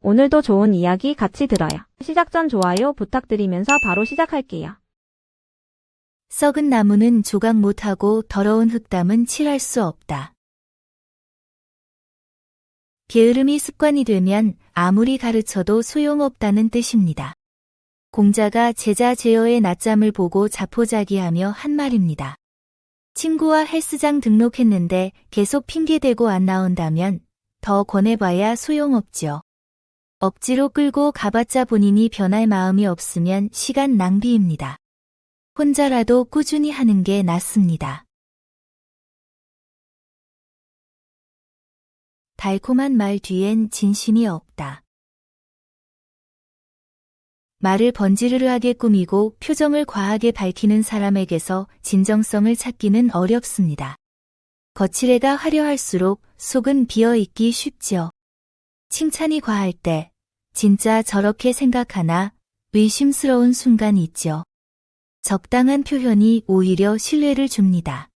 오늘도 좋은 이야기 같이 들어요. 시작 전 좋아요 부탁드리면서 바로 시작할게요. 썩은 나무는 조각 못하고 더러운 흙담은 칠할 수 없다. 게으름이 습관이 되면 아무리 가르쳐도 소용없다는 뜻입니다. 공자가 제자 제어의 낮잠을 보고 자포자기하며 한 말입니다. 친구와 헬스장 등록했는데 계속 핑계대고 안 나온다면 더 권해봐야 소용없죠. 억지로 끌고 가봤자 본인이 변할 마음이 없으면 시간 낭비입니다. 혼자라도 꾸준히 하는 게 낫습니다. 달콤한 말 뒤엔 진심이 없다. 말을 번지르르하게 꾸미고 표정을 과하게 밝히는 사람에게서 진정성을 찾기는 어렵습니다. 거칠애가 화려할수록 속은 비어있기 쉽죠. 칭찬이 과할 때 진짜 저렇게 생각하나 의심스러운 순간이 있죠. 적당한 표현이 오히려 신뢰를 줍니다.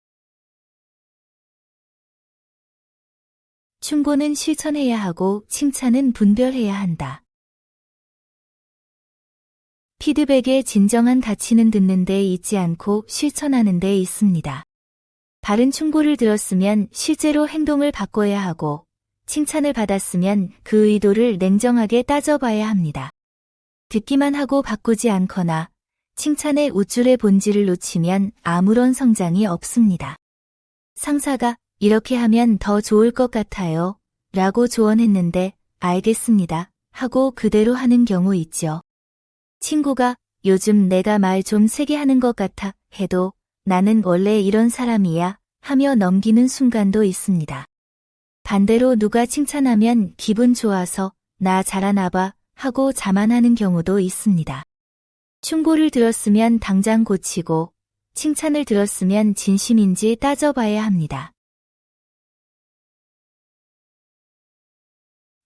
충고는 실천해야 하고 칭찬은 분별해야 한다. 피드백의 진정한 가치는 듣는 데 있지 않고 실천하는 데 있습니다. 바른 충고를 들었으면 실제로 행동을 바꿔야 하고 칭찬을 받았으면 그 의도를 냉정하게 따져봐야 합니다. 듣기만 하고 바꾸지 않거나 칭찬의 우쭐의 본질을 놓치면 아무런 성장이 없습니다. 상사가 이렇게 하면 더 좋을 것 같아요 라고 조언했는데 알겠습니다 하고 그대로 하는 경우 있죠. 친구가 요즘 내가 말 좀 세게 하는 것 같아 해도 나는 원래 이런 사람이야 하며 넘기는 순간도 있습니다. 반대로 누가 칭찬하면 기분 좋아서 나 잘하나 봐 하고 자만하는 경우도 있습니다. 충고를 들었으면 당장 고치고 칭찬을 들었으면 진심인지 따져봐야 합니다.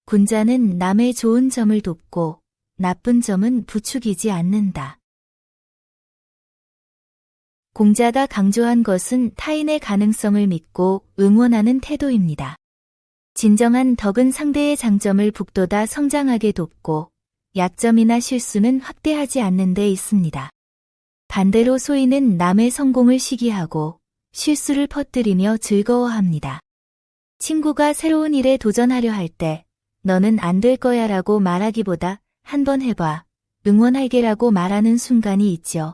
군자는 남의 좋은 점을 돕고 나쁜 점은 부추기지 않는다. 공자가 강조한 것은 타인의 가능성을 믿고 응원하는 태도입니다. 진정한 덕은 상대의 장점을 북돋아 성장하게 돕고 약점이나 실수는 확대하지 않는 데 있습니다. 반대로 소인은 남의 성공을 시기하고 실수를 퍼뜨리며 즐거워합니다. 친구가 새로운 일에 도전하려 할 때 너는 안 될 거야 라고 말하기보다 한번 해봐, 응원할게라고 말하는 순간이 있죠.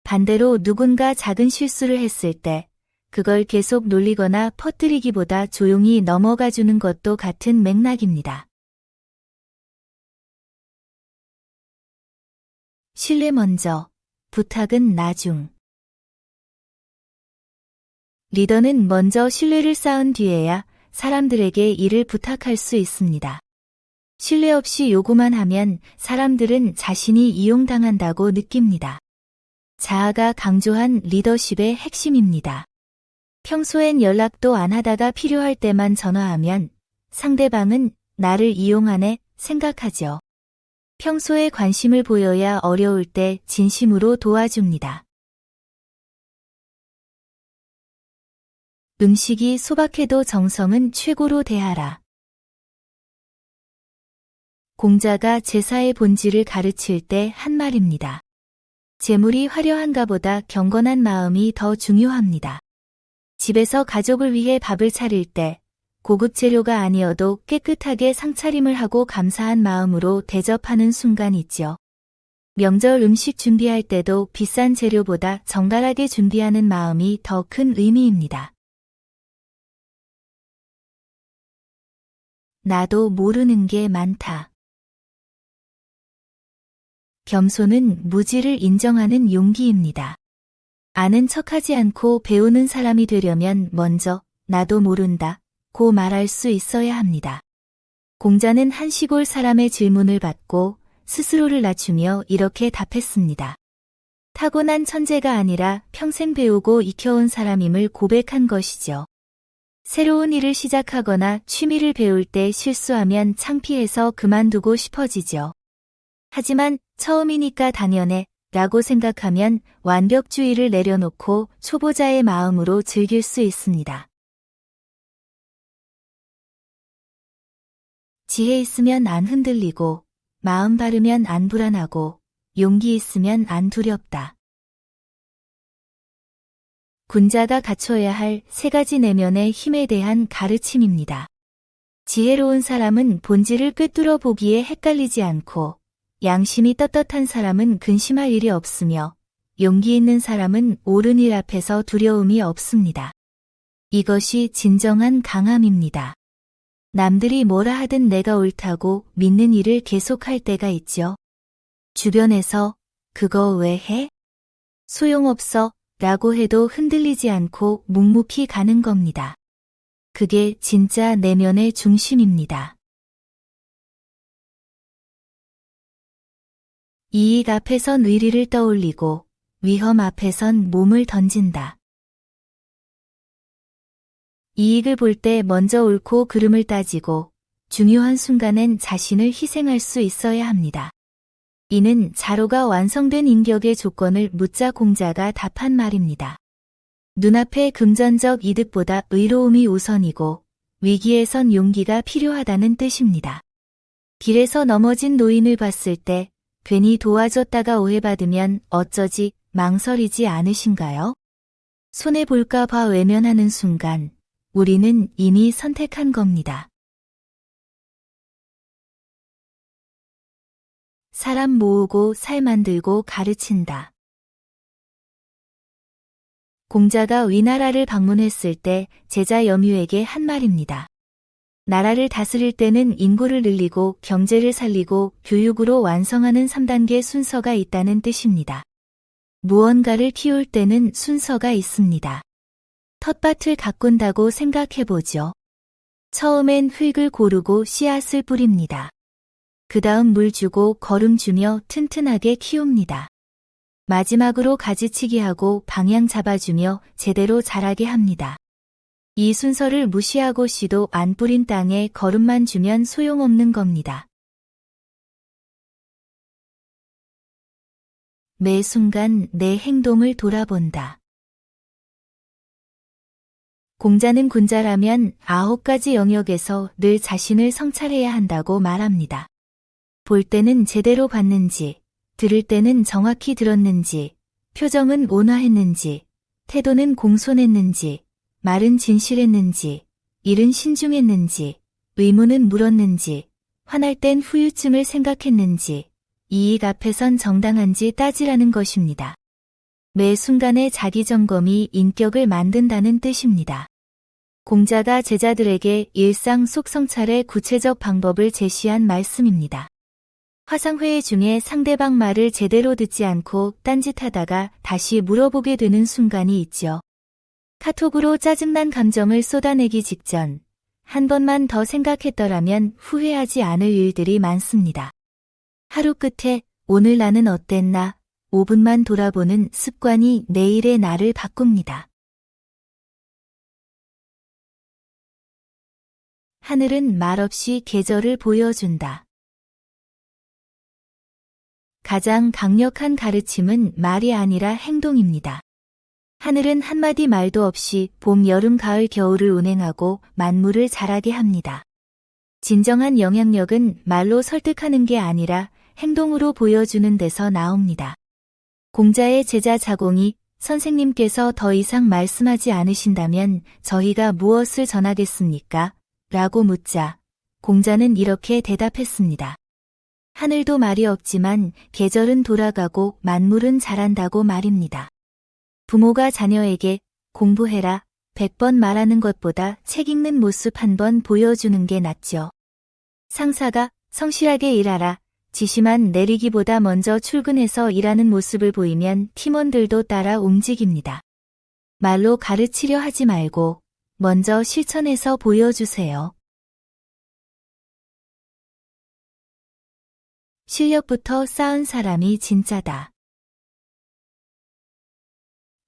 반대로 누군가 작은 실수를 했을 때 그걸 계속 놀리거나 퍼뜨리기보다 조용히 넘어가 주는 것도 같은 맥락입니다. 신뢰 먼저, 부탁은 나중. 리더는 먼저 신뢰를 쌓은 뒤에야 사람들에게 일을 부탁할 수 있습니다. 신뢰 없이 요구만 하면 사람들은 자신이 이용당한다고 느낍니다. 자아가 강조한 리더십의 핵심입니다. 평소엔 연락도 안 하다가 필요할 때만 전화하면 상대방은 나를 이용하네 생각하죠. 평소에 관심을 보여야 어려울 때 진심으로 도와줍니다. 음식이 소박해도 정성은 최고로 대하라. 공자가 제사의 본질을 가르칠 때 한 말입니다. 재물이 화려한가 보다 경건한 마음이 더 중요합니다. 집에서 가족을 위해 밥을 차릴 때 고급 재료가 아니어도 깨끗하게 상차림을 하고 감사한 마음으로 대접하는 순간 있죠. 명절 음식 준비할 때도 비싼 재료보다 정갈하게 준비하는 마음이 더 큰 의미입니다. 나도 모르는 게 많다. 겸손은 무지를 인정하는 용기입니다. 아는 척하지 않고 배우는 사람이 되려면 먼저 나도 모른다 고 말할 수 있어야 합니다. 공자는 한 시골 사람의 질문을 받고 스스로를 낮추며 이렇게 답했습니다. 타고난 천재가 아니라 평생 배우고 익혀온 사람임을 고백한 것이죠. 새로운 일을 시작하거나 취미를 배울 때 실수하면 창피해서 그만두고 싶어지죠. 하지만 처음이니까 당연해 라고 생각하면 완벽주의를 내려놓고 초보자의 마음으로 즐길 수 있습니다. 지혜 있으면 안 흔들리고, 마음 바르면 안 불안하고, 용기 있으면 안 두렵다. 군자가 갖춰야 할 세 가지 내면의 힘에 대한 가르침입니다. 지혜로운 사람은 본질을 꿰뚫어 보기에 헷갈리지 않고, 양심이 떳떳한 사람은 근심할 일이 없으며, 용기 있는 사람은 옳은 일 앞에서 두려움이 없습니다. 이것이 진정한 강함입니다. 남들이 뭐라 하든 내가 옳다고 믿는 일을 계속할 때가 있죠. 주변에서 그거 왜 해? 소용없어 라고 해도 흔들리지 않고 묵묵히 가는 겁니다. 그게 진짜 내면의 중심입니다. 이익 앞에선 의리를 떠올리고 위험 앞에선 몸을 던진다. 이익을 볼 때 먼저 옳고 그름을 따지고 중요한 순간엔 자신을 희생할 수 있어야 합니다. 이는 자로가 완성된 인격의 조건을 묻자 공자가 답한 말입니다. 눈앞의 금전적 이득보다 의로움이 우선이고 위기에선 용기가 필요하다는 뜻입니다. 길에서 넘어진 노인을 봤을 때 괜히 도와줬다가 오해받으면 어쩌지 망설이지 않으신가요? 손해볼까 봐 외면하는 순간 우리는 이미 선택한 겁니다. 사람 모으고 살 만들고 가르친다. 공자가 위나라를 방문했을 때 제자 염유에게 한 말입니다. 나라를 다스릴 때는 인구를 늘리고 경제를 살리고 교육으로 완성하는 3단계 순서가 있다는 뜻입니다. 무언가를 키울 때는 순서가 있습니다. 텃밭을 가꾼다고 생각해보죠. 처음엔 흙을 고르고 씨앗을 뿌립니다. 그 다음 물 주고 거름 주며 튼튼하게 키웁니다. 마지막으로 가지치기 하고 방향 잡아주며 제대로 자라게 합니다. 이 순서를 무시하고 씨도 안 뿌린 땅에 거름만 주면 소용없는 겁니다. 매 순간 내 행동을 돌아본다. 공자는 군자라면 9가지 영역에서 늘 자신을 성찰해야 한다고 말합니다. 볼 때는 제대로 봤는지, 들을 때는 정확히 들었는지, 표정은 온화했는지, 태도는 공손했는지, 말은 진실했는지, 일은 신중했는지, 의무는 물었는지, 화날 땐 후유증을 생각했는지, 이익 앞에선 정당한지 따지라는 것입니다. 매 순간의 자기 점검이 인격을 만든다는 뜻입니다. 공자가 제자들에게 일상 속 성찰의 구체적 방법을 제시한 말씀입니다. 화상회의 중에 상대방 말을 제대로 듣지 않고 딴짓하다가 다시 물어보게 되는 순간이 있죠. 카톡으로 짜증난 감정을 쏟아내기 직전 한 번만 더 생각했더라면 후회하지 않을 일들이 많습니다. 하루 끝에 오늘 나는 어땠나 5분만 돌아보는 습관이 내일의 나를 바꿉니다. 하늘은 말없이 계절을 보여준다. 가장 강력한 가르침은 말이 아니라 행동입니다. 하늘은 한마디 말도 없이 봄, 여름, 가을, 겨울을 운행하고 만물을 자라게 합니다. 진정한 영향력은 말로 설득하는 게 아니라 행동으로 보여주는 데서 나옵니다. 공자의 제자 자공이 선생님께서 더 이상 말씀하지 않으신다면 저희가 무엇을 전하겠습니까? 라고 묻자 공자는 이렇게 대답했습니다. 하늘도 말이 없지만 계절은 돌아가고 만물은 자란다고 말입니다. 부모가 자녀에게 공부해라 100번 말하는 것보다 책 읽는 모습 한 번 보여주는 게 낫죠. 상사가 성실하게 일하라 지시만 내리기보다 먼저 출근해서 일하는 모습을 보이면 팀원들도 따라 움직입니다. 말로 가르치려 하지 말고 먼저 실천해서 보여주세요. 실력부터 쌓은 사람이 진짜다.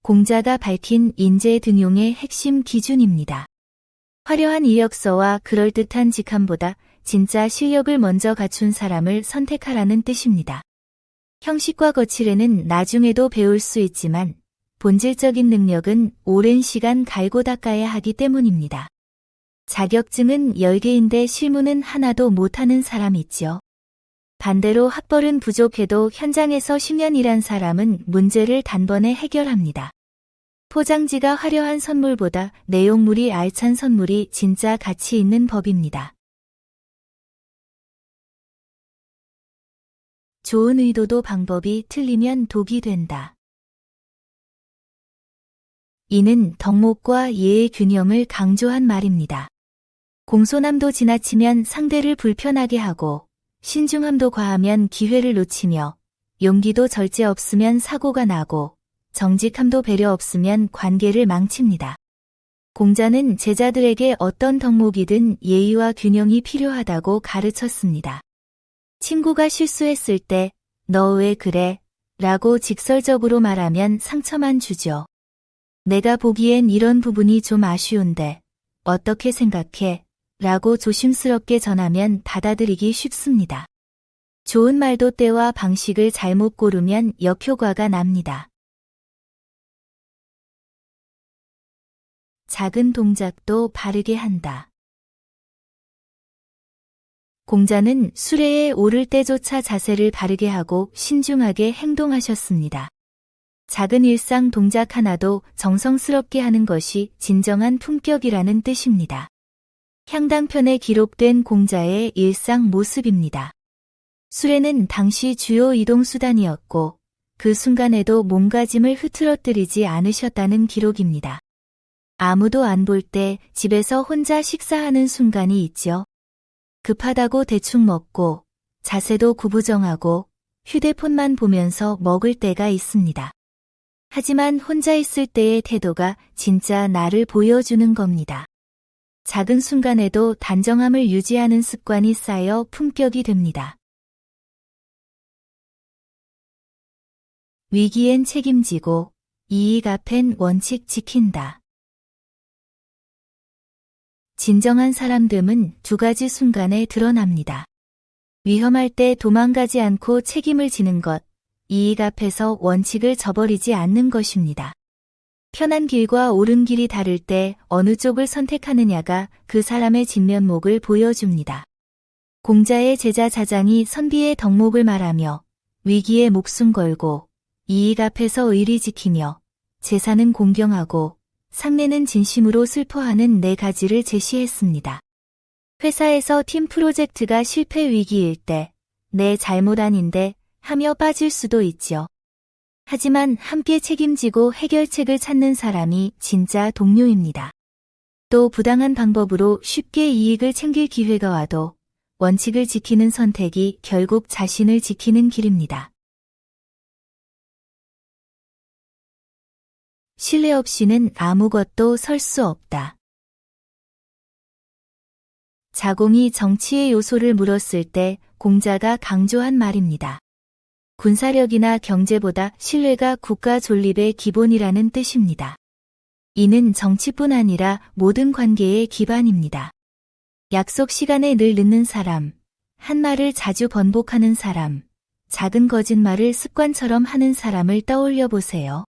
공자가 밝힌 인재 등용의 핵심 기준입니다. 화려한 이력서와 그럴듯한 직함보다 진짜 실력을 먼저 갖춘 사람을 선택하라는 뜻입니다. 형식과 거칠에는 나중에도 배울 수 있지만 본질적인 능력은 오랜 시간 갈고 닦아야 하기 때문입니다. 자격증은 10개인데 실무는 하나도 못하는 사람 있죠. 반대로 학벌은 부족해도 현장에서 10년 일한 사람은 문제를 단번에 해결합니다. 포장지가 화려한 선물보다 내용물이 알찬 선물이 진짜 가치 있는 법입니다. 좋은 의도도 방법이 틀리면 독이 된다. 이는 덕목과 예의 균형을 강조한 말입니다. 공손함도 지나치면 상대를 불편하게 하고 신중함도 과하면 기회를 놓치며 용기도 절제 없으면 사고가 나고 정직함도 배려 없으면 관계를 망칩니다. 공자는 제자들에게 어떤 덕목이든 예의와 균형이 필요하다고 가르쳤습니다. 친구가 실수했을 때 너 왜 그래? 라고 직설적으로 말하면 상처만 주죠. 내가 보기엔 이런 부분이 좀 아쉬운데 어떻게 생각해? 라고 조심스럽게 전하면 받아들이기 쉽습니다. 좋은 말도 때와 방식을 잘못 고르면 역효과가 납니다. 작은 동작도 바르게 한다. 공자는 수레에 오를 때조차 자세를 바르게 하고 신중하게 행동하셨습니다. 작은 일상 동작 하나도 정성스럽게 하는 것이 진정한 품격이라는 뜻입니다. 향당편에 기록된 공자의 일상 모습입니다. 수레는 당시 주요 이동수단이었고 그 순간에도 몸가짐을 흐트러뜨리지 않으셨다는 기록입니다. 아무도 안 볼 때 집에서 혼자 식사하는 순간이 있죠. 급하다고 대충 먹고 자세도 구부정하고 휴대폰만 보면서 먹을 때가 있습니다. 하지만 혼자 있을 때의 태도가 진짜 나를 보여주는 겁니다. 작은 순간에도 단정함을 유지하는 습관이 쌓여 품격이 됩니다. 위기엔 책임지고 이익 앞엔 원칙 지킨다. 진정한 사람됨은 두 가지 순간에 드러납니다. 위험할 때 도망가지 않고 책임을 지는 것, 이익 앞에서 원칙을 저버리지 않는 것입니다. 편한 길과 옳은 길이 다를 때 어느 쪽을 선택하느냐가 그 사람의 진면목을 보여줍니다. 공자의 제자 자장이 선비의 덕목을 말하며 위기에 목숨 걸고 이익 앞에서 의리 지키며 제사는 공경하고 상례는 진심으로 슬퍼하는 4가지를 제시했습니다. 회사에서 팀 프로젝트가 실패 위기일 때 내 잘못 아닌데 하며 빠질 수도 있죠. 하지만 함께 책임지고 해결책을 찾는 사람이 진짜 동료입니다. 또 부당한 방법으로 쉽게 이익을 챙길 기회가 와도 원칙을 지키는 선택이 결국 자신을 지키는 길입니다. 신뢰 없이는 아무것도 설 수 없다. 자공이 정치의 요소를 물었을 때 공자가 강조한 말입니다. 군사력이나 경제보다 신뢰가 국가 존립의 기본이라는 뜻입니다. 이는 정치뿐 아니라 모든 관계의 기반입니다. 약속 시간에 늘 늦는 사람, 한 말을 자주 번복하는 사람, 작은 거짓말을 습관처럼 하는 사람을 떠올려 보세요.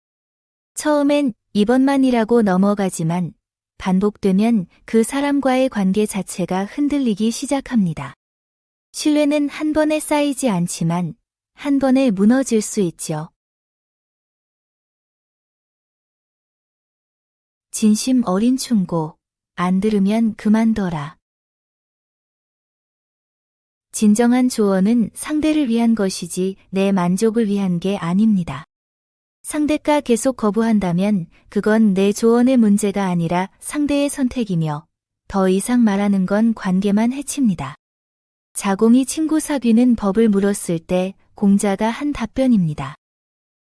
처음엔 이번만이라고 넘어가지만 반복되면 그 사람과의 관계 자체가 흔들리기 시작합니다. 신뢰는 한 번에 쌓이지 않지만 한 번에 무너질 수 있죠. 진심 어린 충고, 안 들으면 그만둬라. 진정한 조언은 상대를 위한 것이지 내 만족을 위한 게 아닙니다. 상대가 계속 거부한다면 그건 내 조언의 문제가 아니라 상대의 선택이며 더 이상 말하는 건 관계만 해칩니다. 자공이 친구 사귀는 법을 물었을 때 공자가 한 답변입니다.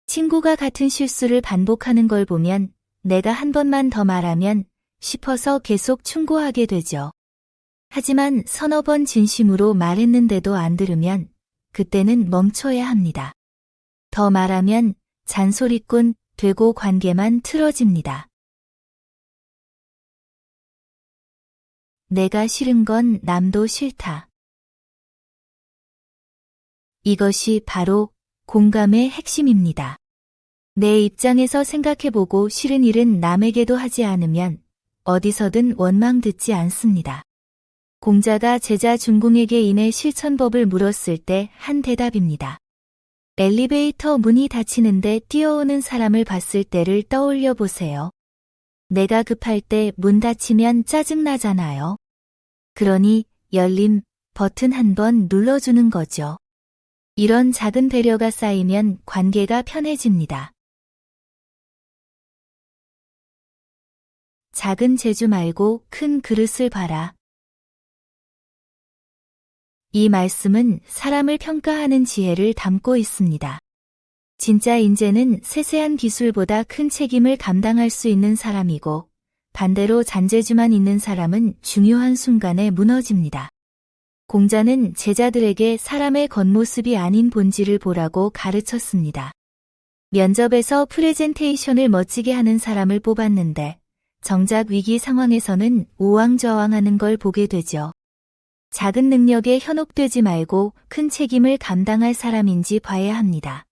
친구가 같은 실수를 반복하는 걸 보면 내가 한 번만 더 말하면 싶어서 계속 충고하게 되죠. 하지만 서너 번 진심으로 말했는데도 안 들으면 그때는 멈춰야 합니다. 더 말하면 잔소리꾼 되고 관계만 틀어집니다. 내가 싫은 건 남도 싫다. 이것이 바로 공감의 핵심입니다. 내 입장에서 생각해보고 싫은 일은 남에게도 하지 않으면 어디서든 원망 듣지 않습니다. 공자가 제자 준공에게 인해 실천법을 물었을 때 한 대답입니다. 엘리베이터 문이 닫히는데 뛰어오는 사람을 봤을 때를 떠올려 보세요. 내가 급할 때 문 닫히면 짜증나잖아요. 그러니 열림 버튼 한번 눌러주는 거죠. 이런 작은 배려가 쌓이면 관계가 편해집니다. 작은 재주 말고 큰 그릇을 봐라. 이 말씀은 사람을 평가하는 지혜를 담고 있습니다. 진짜 인재는 세세한 기술보다 큰 책임을 감당할 수 있는 사람이고, 반대로 잔재주만 있는 사람은 중요한 순간에 무너집니다. 공자는 제자들에게 사람의 겉모습이 아닌 본질을 보라고 가르쳤습니다. 면접에서 프레젠테이션을 멋지게 하는 사람을 뽑았는데, 정작 위기 상황에서는 우왕좌왕하는 걸 보게 되죠. 작은 능력에 현혹되지 말고 큰 책임을 감당할 사람인지 봐야 합니다.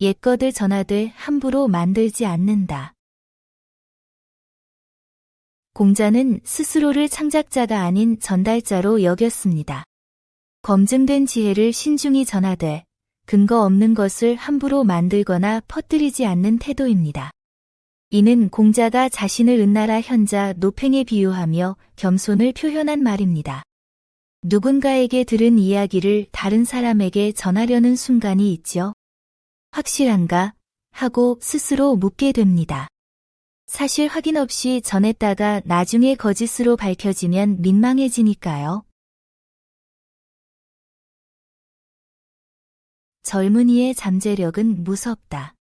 옛것을 전하되 함부로 만들지 않는다. 공자는 스스로를 창작자가 아닌 전달자로 여겼습니다. 검증된 지혜를 신중히 전하되 근거 없는 것을 함부로 만들거나 퍼뜨리지 않는 태도입니다. 이는 공자가 자신을 은나라 현자 노팽에 비유하며 겸손을 표현한 말입니다. 누군가에게 들은 이야기를 다른 사람에게 전하려는 순간이 있죠. 확실한가? 하고 스스로 묻게 됩니다. 사실 확인 없이 전했다가 나중에 거짓으로 밝혀지면 민망해지니까요. 젊은이의 잠재력은 무섭다.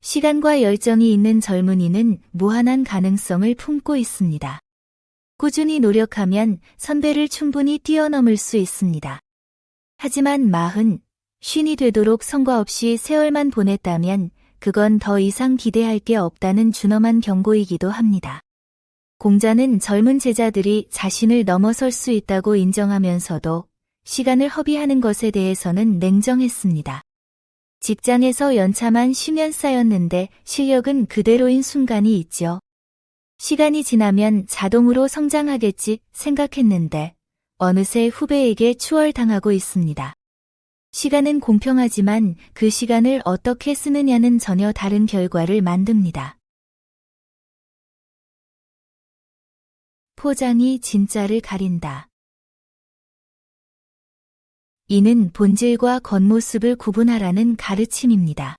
시간과 열정이 있는 젊은이는 무한한 가능성을 품고 있습니다. 꾸준히 노력하면 선배를 충분히 뛰어넘을 수 있습니다. 하지만 40, 50이 되도록 성과 없이 세월만 보냈다면 그건 더 이상 기대할 게 없다는 준엄한 경고이기도 합니다. 공자는 젊은 제자들이 자신을 넘어설 수 있다고 인정하면서도 시간을 허비하는 것에 대해서는 냉정했습니다. 직장에서 연차만 10년 쌓였는데 실력은 그대로인 순간이 있죠. 시간이 지나면 자동으로 성장하겠지 생각했는데 어느새 후배에게 추월당하고 있습니다. 시간은 공평하지만 그 시간을 어떻게 쓰느냐는 전혀 다른 결과를 만듭니다. 포장이 진짜를 가린다. 이는 본질과 겉모습을 구분하라는 가르침입니다.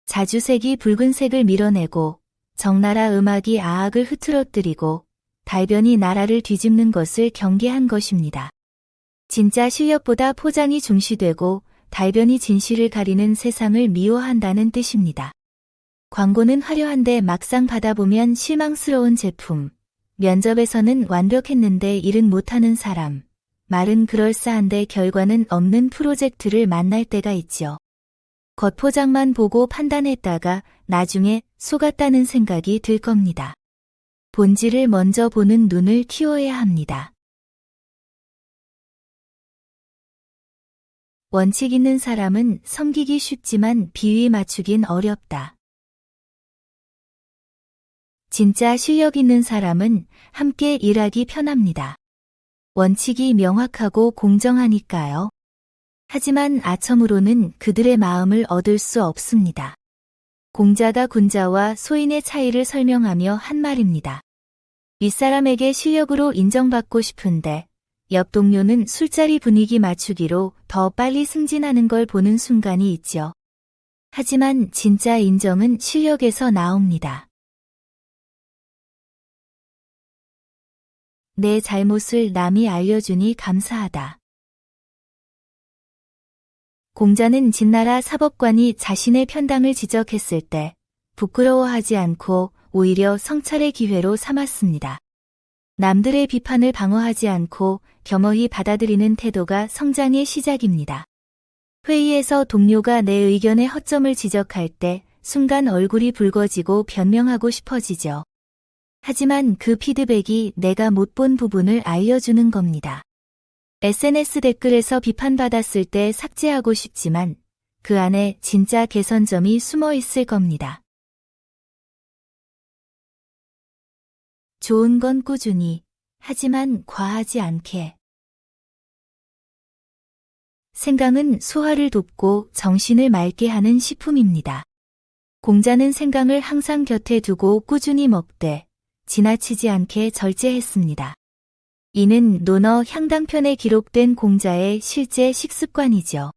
자주색이 붉은색을 밀어내고 적나라 음악이 아악을 흐트러뜨리고 달변이 나라를 뒤집는 것을 경계한 것입니다. 진짜 실력보다 포장이 중시되고 달변이 진실을 가리는 세상을 미워한다는 뜻입니다. 광고는 화려한데 막상 받아보면 실망스러운 제품, 면접에서는 완벽했는데 일은 못하는 사람, 말은 그럴싸한데 결과는 없는 프로젝트를 만날 때가 있죠. 겉포장만 보고 판단했다가 나중에 속았다는 생각이 들 겁니다. 본질을 먼저 보는 눈을 키워야 합니다. 원칙 있는 사람은 섬기기 쉽지만 비위 맞추긴 어렵다. 진짜 실력 있는 사람은 함께 일하기 편합니다. 원칙이 명확하고 공정하니까요. 하지만 아첨으로는 그들의 마음을 얻을 수 없습니다. 공자가 군자와 소인의 차이를 설명하며 한 말입니다. 윗사람에게 실력으로 인정받고 싶은데 옆 동료는 술자리 분위기 맞추기로 더 빨리 승진하는 걸 보는 순간이 있죠. 하지만 진짜 인정은 실력에서 나옵니다. 내 잘못을 남이 알려주니 감사하다. 공자는 진나라 사법관이 자신의 편당을 지적했을 때 부끄러워하지 않고 오히려 성찰의 기회로 삼았습니다. 남들의 비판을 방어하지 않고 겸허히 받아들이는 태도가 성장의 시작입니다. 회의에서 동료가 내 의견의 허점을 지적할 때 순간 얼굴이 붉어지고 변명하고 싶어지죠. 하지만 그 피드백이 내가 못 본 부분을 알려주는 겁니다. SNS 댓글에서 비판받았을 때 삭제하고 싶지만 그 안에 진짜 개선점이 숨어 있을 겁니다. 좋은 건 꾸준히, 하지만 과하지 않게. 생강은 소화를 돕고 정신을 맑게 하는 식품입니다. 공자는 생강을 항상 곁에 두고 꾸준히 먹되 지나치지 않게 절제했습니다. 이는 논어 향당편에 기록된 공자의 실제 식습관이죠.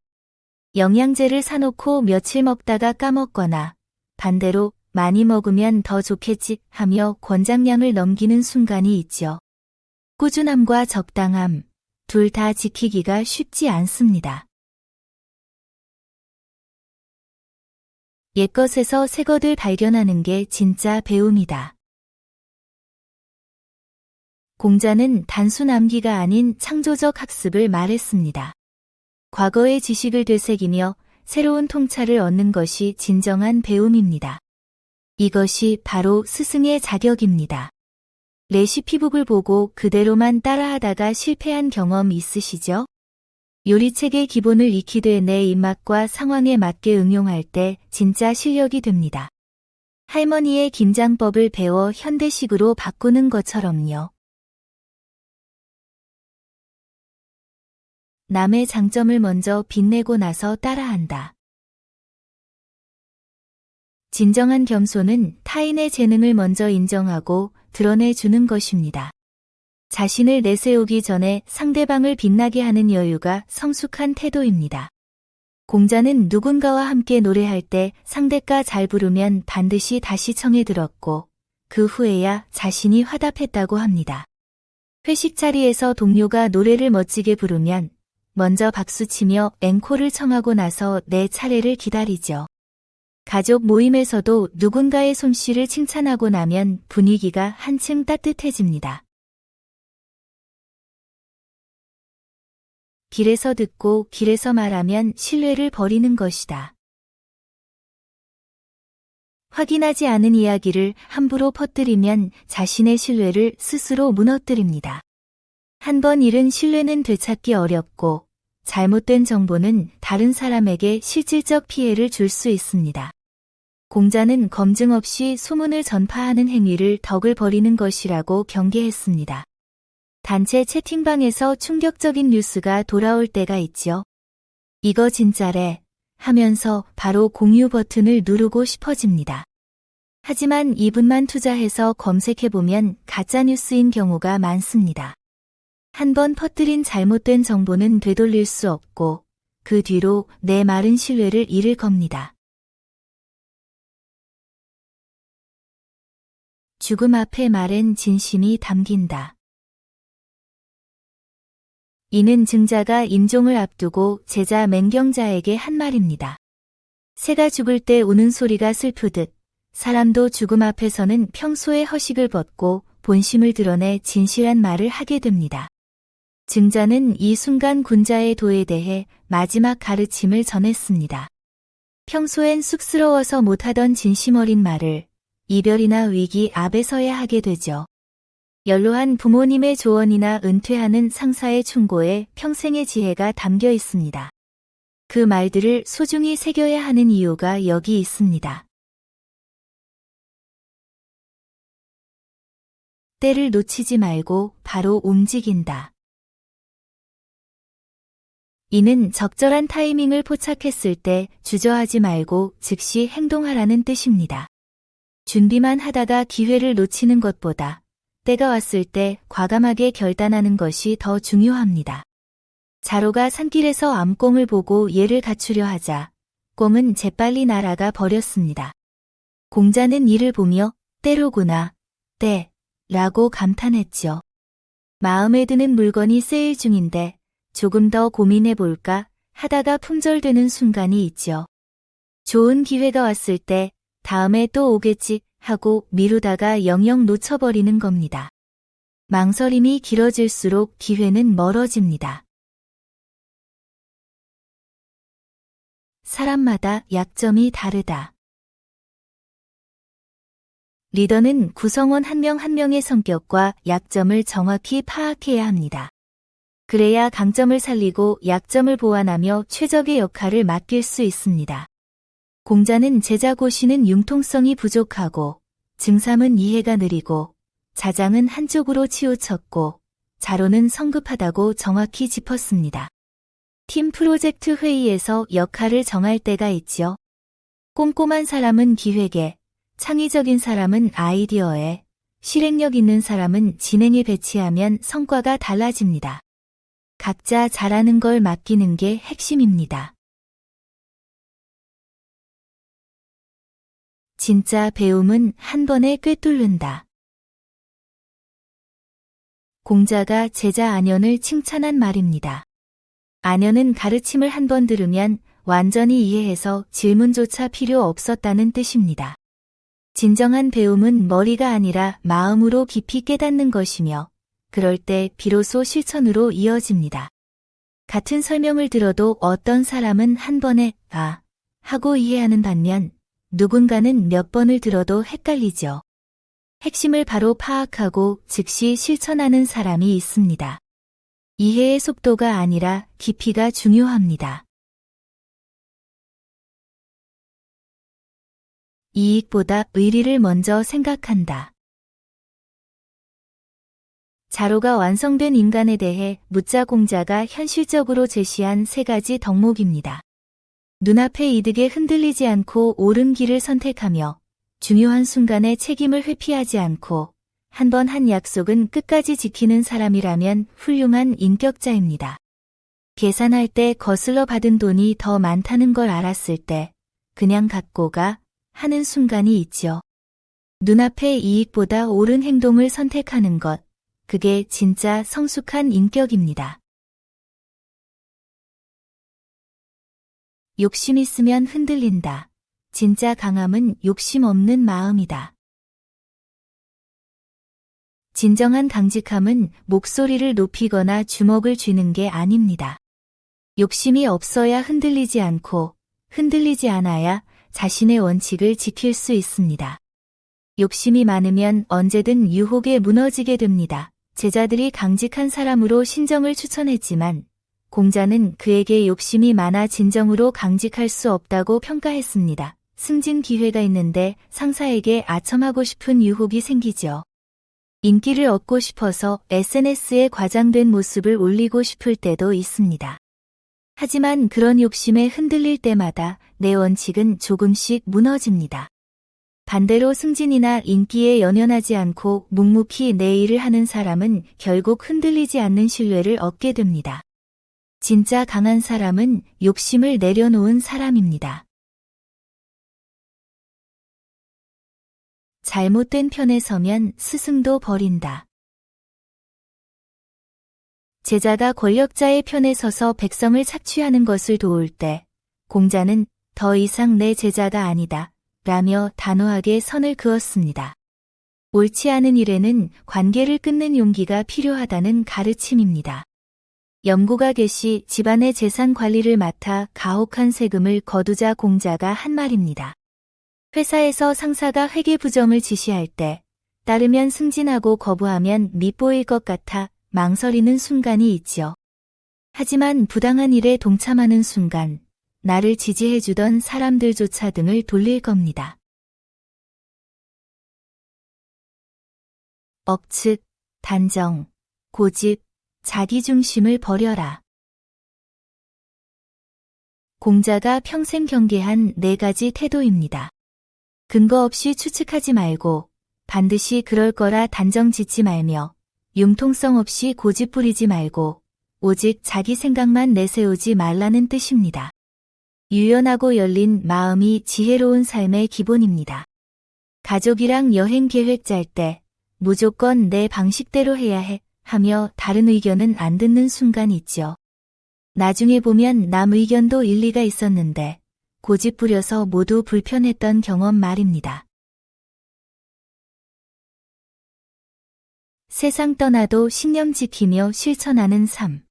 영양제를 사놓고 며칠 먹다가 까먹거나 반대로 많이 먹으면 더 좋겠지 하며 권장량을 넘기는 순간이 있죠. 꾸준함과 적당함, 둘 다 지키기가 쉽지 않습니다. 옛것에서 새것을 발견하는 게 진짜 배움이다. 공자는 단순 암기가 아닌 창조적 학습을 말했습니다. 과거의 지식을 되새기며 새로운 통찰을 얻는 것이 진정한 배움입니다. 이것이 바로 스승의 자격입니다. 레시피북을 보고 그대로만 따라하다가 실패한 경험 있으시죠? 요리책의 기본을 익히되 내 입맛과 상황에 맞게 응용할 때 진짜 실력이 됩니다. 할머니의 김장법을 배워 현대식으로 바꾸는 것처럼요. 남의 장점을 먼저 빛내고 나서 따라한다. 진정한 겸손은 타인의 재능을 먼저 인정하고 드러내주는 것입니다. 자신을 내세우기 전에 상대방을 빛나게 하는 여유가 성숙한 태도입니다. 공자는 누군가와 함께 노래할 때 상대가 잘 부르면 반드시 다시 청해 들었고 그 후에야 자신이 화답했다고 합니다. 회식 자리에서 동료가 노래를 멋지게 부르면 먼저 박수치며 앵콜을 청하고 나서 내 차례를 기다리죠. 가족 모임에서도 누군가의 솜씨를 칭찬하고 나면 분위기가 한층 따뜻해집니다. 길에서 듣고 길에서 말하면 신뢰를 버리는 것이다. 확인하지 않은 이야기를 함부로 퍼뜨리면 자신의 신뢰를 스스로 무너뜨립니다. 한 번 잃은 신뢰는 되찾기 어렵고 잘못된 정보는 다른 사람에게 실질적 피해를 줄 수 있습니다. 공자는 검증 없이 소문을 전파하는 행위를 덕을 버리는 것이라고 경계했습니다. 단체 채팅방에서 충격적인 뉴스가 돌아올 때가 있죠. 이거 진짜래 하면서 바로 공유 버튼을 누르고 싶어집니다. 하지만 2분만 투자해서 검색해보면 가짜뉴스인 경우가 많습니다. 한 번 퍼뜨린 잘못된 정보는 되돌릴 수 없고 그 뒤로 내 말은 신뢰를 잃을 겁니다. 죽음 앞의 말엔 진심이 담긴다. 이는 증자가 임종을 앞두고 제자 맹경자에게 한 말입니다. 새가 죽을 때 우는 소리가 슬프듯 사람도 죽음 앞에서는 평소의 허식을 벗고 본심을 드러내 진실한 말을 하게 됩니다. 증자는 이 순간 군자의 도에 대해 마지막 가르침을 전했습니다. 평소엔 쑥스러워서 못하던 진심 어린 말을 이별이나 위기 앞에서야 하게 되죠. 연로한 부모님의 조언이나 은퇴하는 상사의 충고에 평생의 지혜가 담겨 있습니다. 그 말들을 소중히 새겨야 하는 이유가 여기 있습니다. 때를 놓치지 말고 바로 움직인다. 이는 적절한 타이밍을 포착했을 때 주저하지 말고 즉시 행동하라는 뜻입니다. 준비만 하다가 기회를 놓치는 것보다 때가 왔을 때 과감하게 결단하는 것이 더 중요합니다. 자로가 산길에서 암꽁을 보고 예를 갖추려 하자 꽁은 재빨리 날아가 버렸습니다. 공자는 이를 보며 때로구나, 때, 라고 감탄했죠. 마음에 드는 물건이 세일 중인데 조금 더 고민해볼까 하다가 품절되는 순간이 있죠. 좋은 기회가 왔을 때 다음에 또 오겠지 하고 미루다가 영영 놓쳐버리는 겁니다. 망설임이 길어질수록 기회는 멀어집니다. 사람마다 약점이 다르다. 리더는 구성원 한 명 한 명의 성격과 약점을 정확히 파악해야 합니다. 그래야 강점을 살리고 약점을 보완하며 최적의 역할을 맡길 수 있습니다. 공자는 제자 고시는 융통성이 부족하고 증삼은 이해가 느리고 자장은 한쪽으로 치우쳤고 자로는 성급하다고 정확히 짚었습니다. 팀 프로젝트 회의에서 역할을 정할 때가 있지요. 꼼꼼한 사람은 기획에, 창의적인 사람은 아이디어에, 실행력 있는 사람은 진행에 배치하면 성과가 달라집니다. 각자 잘하는 걸 맡기는 게 핵심입니다. 진짜 배움은 한 번에 꿰뚫는다. 공자가 제자 안현을 칭찬한 말입니다. 안현은 가르침을 한 번 들으면 완전히 이해해서 질문조차 필요 없었다는 뜻입니다. 진정한 배움은 머리가 아니라 마음으로 깊이 깨닫는 것이며 그럴 때 비로소 실천으로 이어집니다. 같은 설명을 들어도 어떤 사람은 한 번에 아 하고 이해하는 반면 누군가는 몇 번을 들어도 헷갈리죠. 핵심을 바로 파악하고 즉시 실천하는 사람이 있습니다. 이해의 속도가 아니라 깊이가 중요합니다. 이익보다 의리를 먼저 생각한다. 자로가 완성된 인간에 대해 묻자 공자가 현실적으로 제시한 세 가지 덕목입니다. 눈앞의 이득에 흔들리지 않고 옳은 길을 선택하며 중요한 순간에 책임을 회피하지 않고 한 번 한 약속은 끝까지 지키는 사람이라면 훌륭한 인격자입니다. 계산할 때 거슬러 받은 돈이 더 많다는 걸 알았을 때 그냥 갖고 가 하는 순간이 있죠. 눈앞의 이익보다 옳은 행동을 선택하는 것, 그게 진짜 성숙한 인격입니다. 욕심 있으면 흔들린다. 진짜 강함은 욕심 없는 마음이다. 진정한 강직함은 목소리를 높이거나 주먹을 쥐는 게 아닙니다. 욕심이 없어야 흔들리지 않고 흔들리지 않아야 자신의 원칙을 지킬 수 있습니다. 욕심이 많으면 언제든 유혹에 무너지게 됩니다. 제자들이 강직한 사람으로 신정을 추천했지만 공자는 그에게 욕심이 많아 진정으로 강직할 수 없다고 평가했습니다. 승진 기회가 있는데 상사에게 아첨하고 싶은 유혹이 생기죠. 인기를 얻고 싶어서 SNS에 과장된 모습을 올리고 싶을 때도 있습니다. 하지만 그런 욕심에 흔들릴 때마다 내 원칙은 조금씩 무너집니다. 반대로 승진이나 인기에 연연하지 않고 묵묵히 내 일을 하는 사람은 결국 흔들리지 않는 신뢰를 얻게 됩니다. 진짜 강한 사람은 욕심을 내려놓은 사람입니다. 잘못된 편에 서면 스승도 버린다. 제자가 권력자의 편에 서서 백성을 착취하는 것을 도울 때 공자는 더 이상 내 제자가 아니다 라며 단호하게 선을 그었습니다. 옳지 않은 일에는 관계를 끊는 용기가 필요하다는 가르침입니다. 염고가 계시 집안의 재산 관리를 맡아 가혹한 세금을 거두자 공자가 한 말입니다. 회사에서 상사가 회계 부정을 지시할 때 따르면 승진하고 거부하면 밉보일 것 같아 망설이는 순간이 있지요. 하지만 부당한 일에 동참하는 순간 나를 지지해주던 사람들조차 등을 돌릴 겁니다. 억측, 단정, 고집, 자기중심을 버려라. 공자가 평생 경계한 4가지 태도입니다. 근거 없이 추측하지 말고 반드시 그럴 거라 단정 짓지 말며 융통성 없이 고집 부리지 말고 오직 자기 생각만 내세우지 말라는 뜻입니다. 유연하고 열린 마음이 지혜로운 삶의 기본입니다. 가족이랑 여행 계획 짤 때 무조건 내 방식대로 해야 해 하며 다른 의견은 안 듣는 순간 있죠. 나중에 보면 남 의견도 일리가 있었는데 고집 부려서 모두 불편했던 경험 말입니다. 세상 떠나도 신념 지키며 실천하는 삶.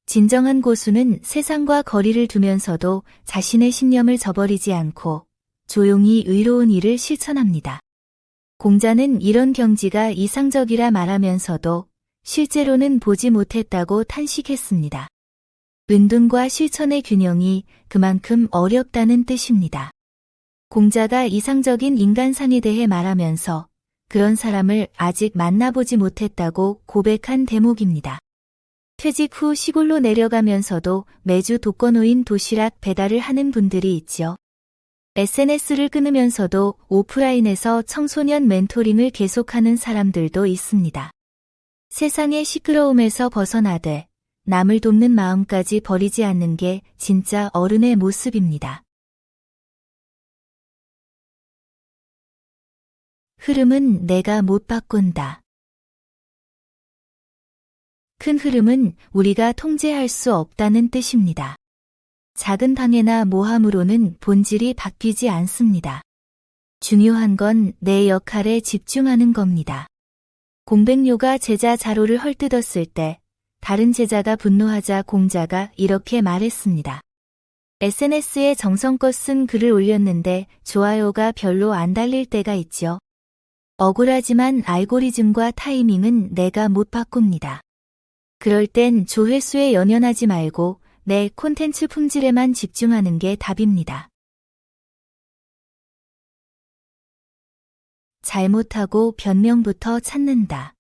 진정한 고수는 세상과 거리를 두면서도 자신의 신념을 저버리지 않고 조용히 의로운 일을 실천합니다. 공자는 이런 경지가 이상적이라 말하면서도 실제로는 보지 못했다고 탄식했습니다. 은둔과 실천의 균형이 그만큼 어렵다는 뜻입니다. 공자가 이상적인 인간상에 대해 말하면서 그런 사람을 아직 만나보지 못했다고 고백한 대목입니다. 퇴직 후 시골로 내려가면서도 매주 독거노인 도시락 배달을 하는 분들이 있죠. SNS를 끊으면서도 오프라인에서 청소년 멘토링을 계속하는 사람들도 있습니다. 세상의 시끄러움에서 벗어나되 남을 돕는 마음까지 버리지 않는 게 진짜 어른의 모습입니다. 흐름은 내가 못 바꾼다. 큰 흐름은 우리가 통제할 수 없다는 뜻입니다. 작은 방해나 모함으로는 본질이 바뀌지 않습니다. 중요한 건 내 역할에 집중하는 겁니다. 공백료가 제자 자로를 헐뜯었을 때 다른 제자가 분노하자 공자가 이렇게 말했습니다. SNS에 정성껏 쓴 글을 올렸는데 좋아요가 별로 안 달릴 때가 있죠. 억울하지만 알고리즘과 타이밍은 내가 못 바꿉니다. 그럴 땐 조회수에 연연하지 말고 내 콘텐츠 품질에만 집중하는 게 답입니다. 잘못하고 변명부터 찾는다.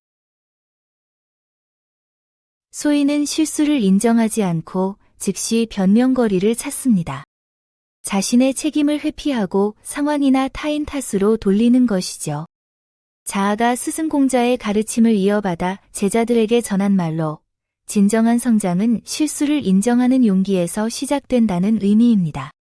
소위는 실수를 인정하지 않고 즉시 변명거리를 찾습니다. 자신의 책임을 회피하고 상황이나 타인 탓으로 돌리는 것이죠. 자아가 스승 공자의 가르침을 이어받아 제자들에게 전한 말로 진정한 성장은 실수를 인정하는 용기에서 시작된다는 의미입니다.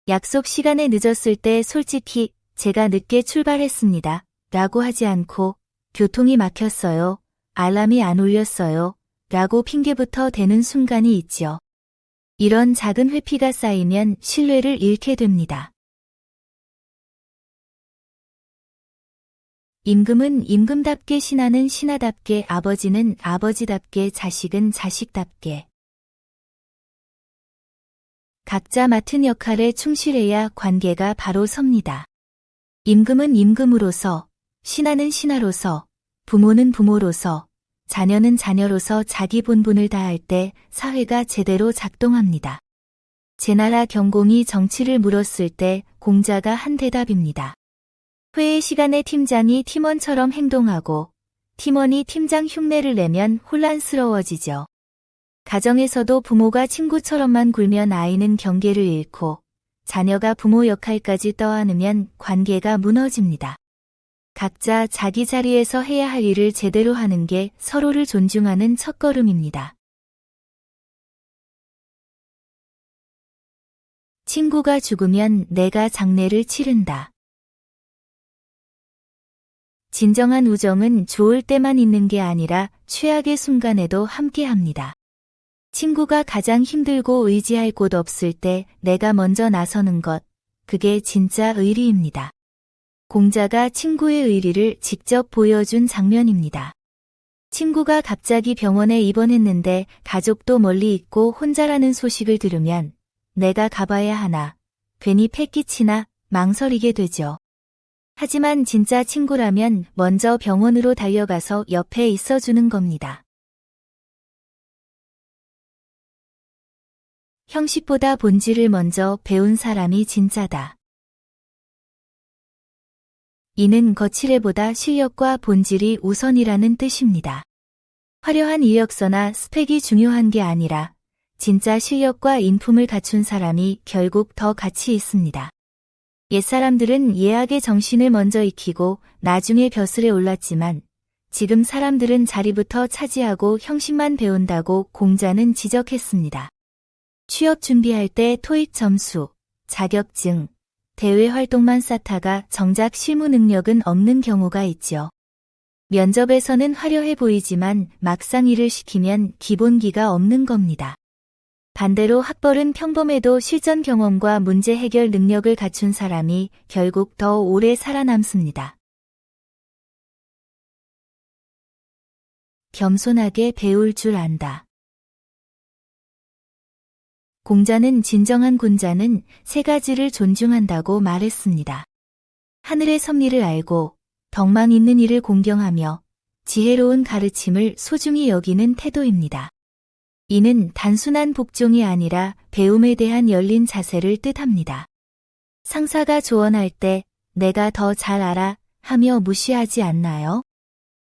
약속 시간에 늦었을 때 솔직히 제가 늦게 출발했습니다. 라고 하지 않고 교통이 막혔어요. 알람이 안 울렸어요. 라고 핑계부터 대는 순간이 있죠. 이런 작은 회피가 쌓이면 신뢰를 잃게 됩니다. 임금은 임금답게 신하는 신하답게 아버지는 아버지답게 자식은 자식답게 각자 맡은 역할에 충실해야 관계가 바로 섭니다. 임금은 임금으로서, 신하는 신하로서, 부모는 부모로서, 자녀는 자녀로서 자기 본분을 다할 때 사회가 제대로 작동합니다. 제나라 경공이 정치를 물었을 때 공자가 한 대답입니다. 회의 시간에 팀장이 팀원처럼 행동하고 팀원이 팀장 흉내를 내면 혼란스러워지죠. 가정에서도 부모가 친구처럼만 굴면 아이는 경계를 잃고 자녀가 부모 역할까지 떠안으면 관계가 무너집니다. 각자 자기 자리에서 해야 할 일을 제대로 하는 게 서로를 존중하는 첫걸음입니다. 친구가 죽으면 내가 장례를 치른다. 진정한 우정은 좋을 때만 있는 게 아니라 최악의 순간에도 함께합니다. 친구가 가장 힘들고 의지할 곳 없을 때 내가 먼저 나서는 것, 그게 진짜 의리입니다. 공자가 친구의 의리를 직접 보여준 장면입니다. 친구가 갑자기 병원에 입원했는데 가족도 멀리 있고 혼자라는 소식을 들으면 내가 가봐야 하나, 괜히 패기치나 망설이게 되죠. 하지만 진짜 친구라면 먼저 병원으로 달려가서 옆에 있어주는 겁니다. 형식보다 본질을 먼저 배운 사람이 진짜다. 이는 거칠애보다 실력과 본질이 우선이라는 뜻입니다. 화려한 이력서나 스펙이 중요한 게 아니라 진짜 실력과 인품을 갖춘 사람이 결국 더 가치 있습니다. 옛사람들은 예학의 정신을 먼저 익히고 나중에 벼슬에 올랐지만 지금 사람들은 자리부터 차지하고 형식만 배운다고 공자는 지적했습니다. 취업 준비할 때 토익 점수, 자격증, 대외 활동만 쌓다가 정작 실무 능력은 없는 경우가 있죠. 면접에서는 화려해 보이지만 막상 일을 시키면 기본기가 없는 겁니다. 반대로 학벌은 평범해도 실전 경험과 문제 해결 능력을 갖춘 사람이 결국 더 오래 살아남습니다. 겸손하게 배울 줄 안다. 공자는 진정한 군자는 세 가지를 존중한다고 말했습니다. 하늘의 섭리를 알고 덕망 있는 이를 공경하며 지혜로운 가르침을 소중히 여기는 태도입니다. 이는 단순한 복종이 아니라 배움에 대한 열린 자세를 뜻합니다. 상사가 조언할 때 내가 더 잘 알아 하며 무시하지 않나요?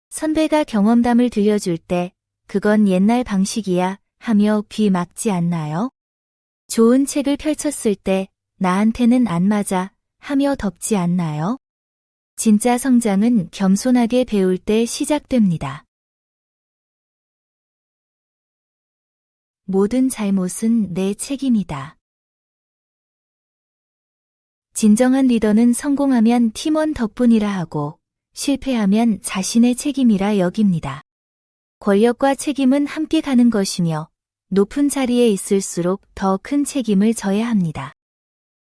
선배가 경험담을 들려줄 때 그건 옛날 방식이야 하며 귀 막지 않나요? 좋은 책을 펼쳤을 때 나한테는 안 맞아 하며 덮지 않나요? 진짜 성장은 겸손하게 배울 때 시작됩니다. 모든 잘못은 내 책임이다. 진정한 리더는 성공하면 팀원 덕분이라 하고 실패하면 자신의 책임이라 여깁니다. 권력과 책임은 함께 가는 것이며 높은 자리에 있을수록 더 큰 책임을 져야 합니다.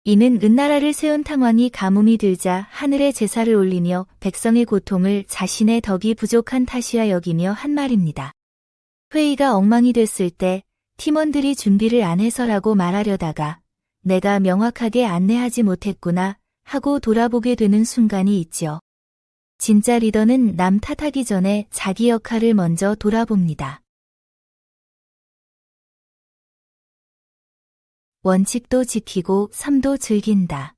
이는 은나라를 세운 탕왕이 가뭄이 들자 하늘에 제사를 올리며 백성의 고통을 자신의 덕이 부족한 탓이라 여기며 한 말입니다. 회의가 엉망이 됐을 때 팀원들이 준비를 안 해서라고 말하려다가 내가 명확하게 안내하지 못했구나 하고 돌아보게 되는 순간이 있죠. 진짜 리더는 남 탓하기 전에 자기 역할을 먼저 돌아봅니다. 원칙도 지키고 삶도 즐긴다.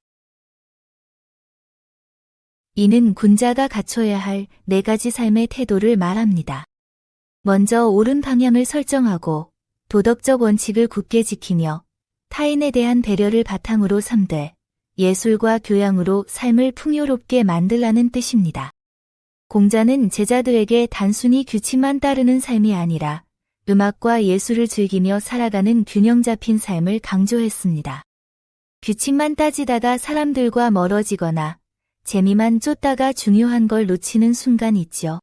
이는 군자가 갖춰야 할 4가지 삶의 태도를 말합니다. 먼저 옳은 방향을 설정하고 도덕적 원칙을 굳게 지키며 타인에 대한 배려를 바탕으로 삼되 예술과 교양으로 삶을 풍요롭게 만들라는 뜻입니다. 공자는 제자들에게 단순히 규칙만 따르는 삶이 아니라 음악과 예술을 즐기며 살아가는 균형 잡힌 삶을 강조했습니다. 규칙만 따지다가 사람들과 멀어지거나 재미만 쫓다가 중요한 걸 놓치는 순간 있죠.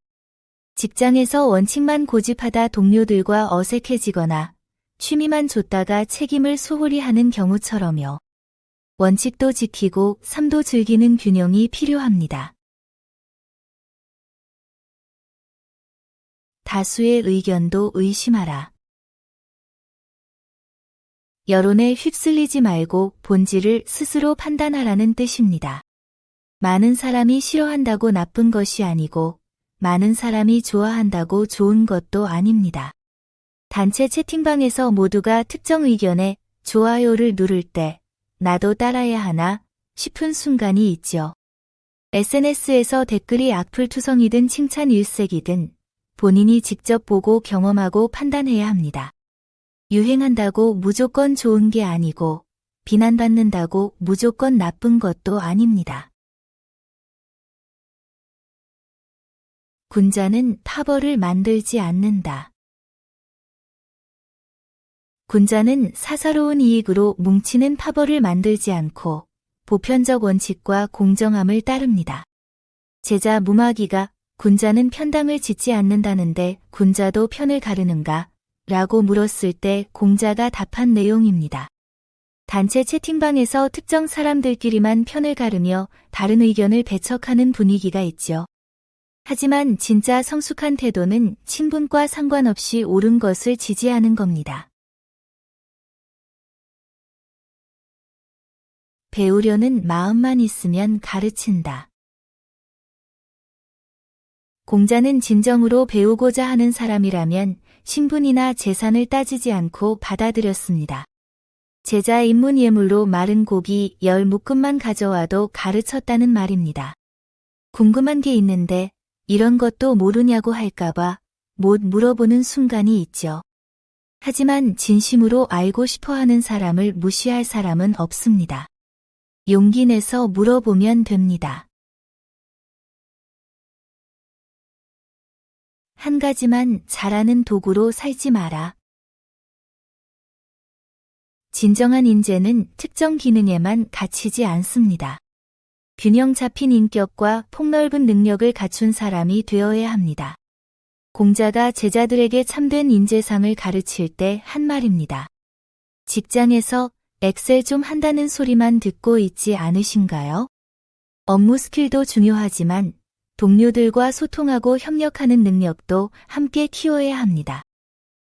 직장에서 원칙만 고집하다 동료들과 어색해지거나 취미만 좇다가 책임을 소홀히 하는 경우처럼요. 원칙도 지키고 삶도 즐기는 균형이 필요합니다. 다수의 의견도 의심하라. 여론에 휩쓸리지 말고 본질을 스스로 판단하라는 뜻입니다. 많은 사람이 싫어한다고 나쁜 것이 아니고 많은 사람이 좋아한다고 좋은 것도 아닙니다. 단체 채팅방에서 모두가 특정 의견에 좋아요를 누를 때 나도 따라야 하나 싶은 순간이 있죠. SNS에서 댓글이 악플투성이든 칭찬 일색이든 본인이 직접 보고 경험하고 판단해야 합니다. 유행한다고 무조건 좋은 게 아니고 비난받는다고 무조건 나쁜 것도 아닙니다. 군자는 파벌을 만들지 않는다. 군자는 사사로운 이익으로 뭉치는 파벌을 만들지 않고 보편적 원칙과 공정함을 따릅니다. 제자 무마귀가 군자는 편당을 짓지 않는다는데 군자도 편을 가르는가? 라고 물었을 때 공자가 답한 내용입니다. 단체 채팅방에서 특정 사람들끼리만 편을 가르며 다른 의견을 배척하는 분위기가 있죠. 하지만 진짜 성숙한 태도는 친분과 상관없이 옳은 것을 지지하는 겁니다. 배우려는 마음만 있으면 가르친다. 공자는 진정으로 배우고자 하는 사람이라면 신분이나 재산을 따지지 않고 받아들였습니다. 제자 입문 예물로 마른 고기 10묶음만 가져와도 가르쳤다는 말입니다. 궁금한 게 있는데 이런 것도 모르냐고 할까봐 못 물어보는 순간이 있죠. 하지만 진심으로 알고 싶어하는 사람을 무시할 사람은 없습니다. 용기 내서 물어보면 됩니다. 한 가지만 잘하는 도구로 살지 마라. 진정한 인재는 특정 기능에만 갇히지 않습니다. 균형 잡힌 인격과 폭넓은 능력을 갖춘 사람이 되어야 합니다. 공자가 제자들에게 참된 인재상을 가르칠 때 한 말입니다. 직장에서 엑셀 좀 한다는 소리만 듣고 있지 않으신가요? 업무 스킬도 중요하지만 동료들과 소통하고 협력하는 능력도 함께 키워야 합니다.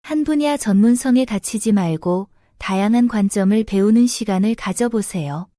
한 분야 전문성에 갇히지 말고 다양한 관점을 배우는 시간을 가져보세요.